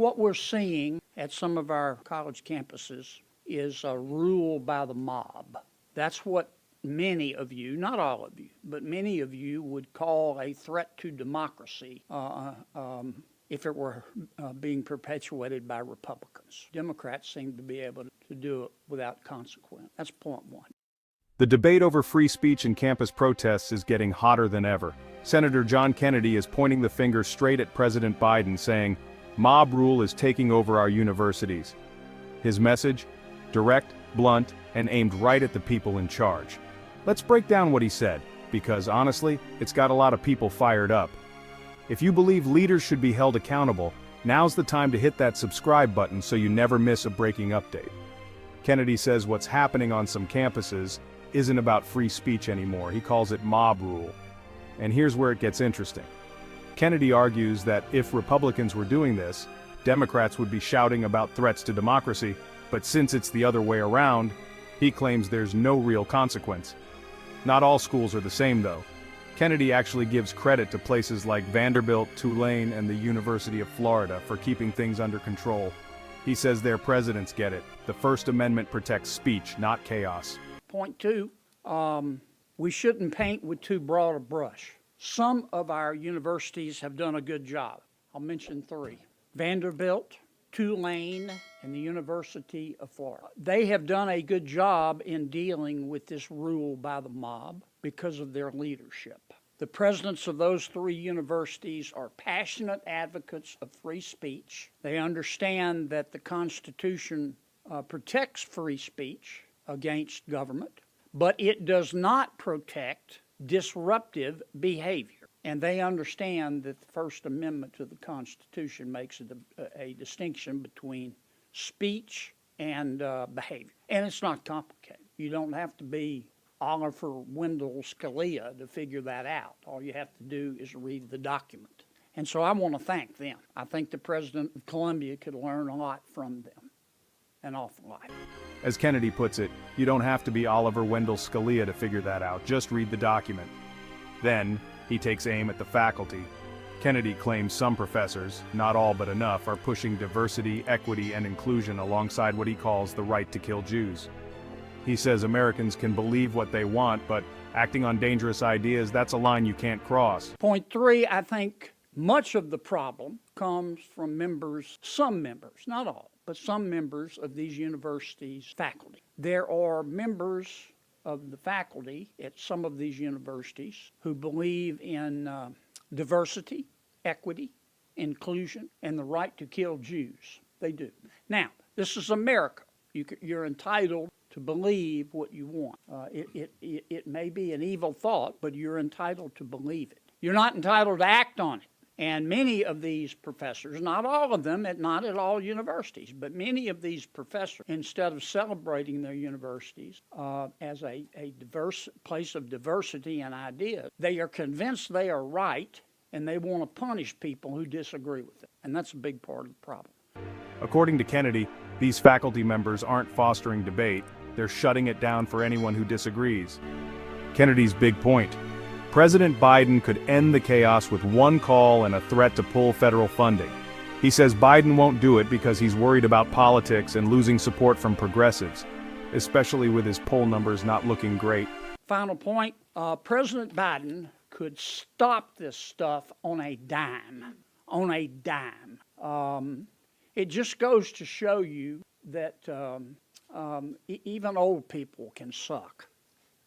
What we're seeing at some of our college campuses is a rule by the mob. That's what many of you, not all of you, but many of you would call a threat to democracy if it were being perpetuated by Republicans. Democrats seem to be able to do it without consequence. That's point one. The debate over free speech and campus protests is getting hotter than ever. Senator John Kennedy is pointing the finger straight at President Biden, saying, "Mob rule is taking over our universities." His message? Direct, blunt, and aimed right at the people in charge. Let's break down what he said, because honestly, it's got a lot of people fired up. If you believe leaders should be held accountable, now's the time to hit that subscribe button so you never miss a breaking update. Kennedy says what's happening on some campuses isn't about free speech anymore. He calls it mob rule. And here's where it gets interesting. Kennedy argues that if Republicans were doing this, Democrats would be shouting about threats to democracy, but since it's the other way around, he claims there's no real consequence. Not all schools are the same though. Kennedy actually gives credit to places like Vanderbilt, Tulane, and the University of Florida for keeping things under control. He says their presidents get it. The First Amendment protects speech, not chaos. Point two, we shouldn't paint with too broad a brush. Some of our universities have done a good job. I'll mention three. Vanderbilt, Tulane, and the University of Florida. They have done a good job in dealing with this rule by the mob because of their leadership. The presidents of those three universities are passionate advocates of free speech. They understand that the Constitution protects free speech against government, but it does not protect disruptive behavior. And they understand that the First Amendment to the Constitution makes a distinction between speech and behavior. And it's not complicated. You don't have to be Oliver Wendell Scalia to figure that out. All you have to do is read the document. And so I want to thank them. I think the President of Columbia could learn a lot from them, an awful lot. As Kennedy puts it, you don't have to be Oliver Wendell Scalia to figure that out. Just read the document. Then, he takes aim at the faculty. Kennedy claims some professors, not all but enough, are pushing diversity, equity, and inclusion alongside what he calls the right to kill Jews. He says Americans can believe what they want, but acting on dangerous ideas, that's a line you can't cross. Point three, I think much of the problem comes from members, some members, not all, but some members of these universities' faculty. There are members of the faculty at some of these universities who believe in diversity, equity, inclusion, and the right to kill Jews. They do. Now, this is America. You're entitled to believe what you want. It may be an evil thought, but you're entitled to believe it. You're not entitled to act on it. And many of these professors, not all of them, not at all universities, but many of these professors, instead of celebrating their universities as a diverse place of diversity and ideas, they are convinced they are right, and they want to punish people who disagree with it. And that's a big part of the problem. According to Kennedy, these faculty members aren't fostering debate, they're shutting it down for anyone who disagrees. Kennedy's big point. President Biden could end the chaos with one call and a threat to pull federal funding. He says Biden won't do it because he's worried about politics and losing support from progressives, especially with his poll numbers not looking great. Final point, President Biden could stop this stuff on a dime. It just goes to show you that even old people can suck,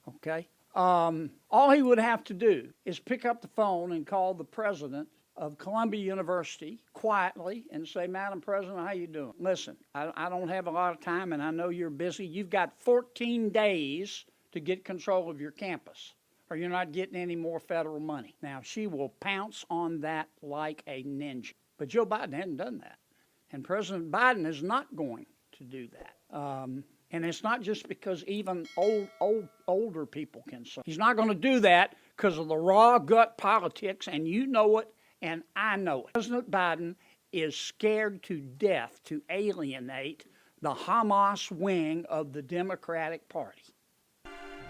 okay? All he would have to do is pick up the phone and call the president of Columbia University quietly and say, "Madam President, how you doing? Listen, I don't have a lot of time and I know you're busy. You've got 14 days to get control of your campus or you're not getting any more federal money." Now, she will pounce on that like a ninja. But Joe Biden hadn't done that. And President Biden is not going to do that. And it's not just because even older people can suck. He's not going to do that because of the raw gut politics, and you know it, and I know it. President Biden is scared to death to alienate the Hamas wing of the Democratic Party.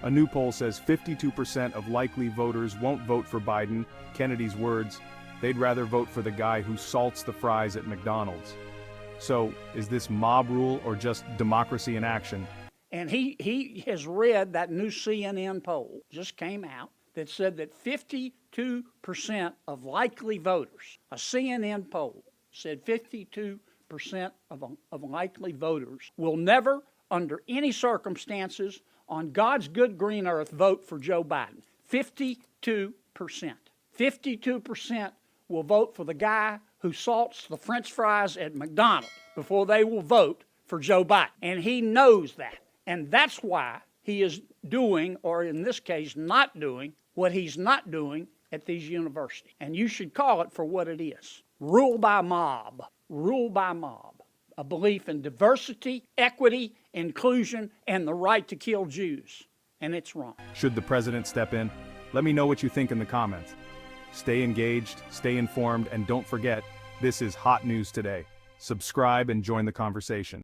A new poll says 52% of likely voters won't vote for Biden. Kennedy's words, they'd rather vote for the guy who salts the fries at McDonald's. So, is this mob rule or just democracy in action? And he has read that new CNN poll, just came out, that said that 52% of likely voters, a CNN poll said 52% of likely voters will never, under any circumstances, on God's good green earth, vote for Joe Biden. 52%. 52% will vote for the guy who salts the French fries at McDonald's before they will vote for Joe Biden. And he knows that. And that's why he is doing, or in this case, not doing, what he's not doing at these universities. And you should call it for what it is. Rule by mob. Rule by mob. A belief in diversity, equity, inclusion, and the right to kill Jews. And it's wrong. Should the president step in? Let me know what you think in the comments. Stay engaged, stay informed, and don't forget, this is Hot News Today. Subscribe and join the conversation.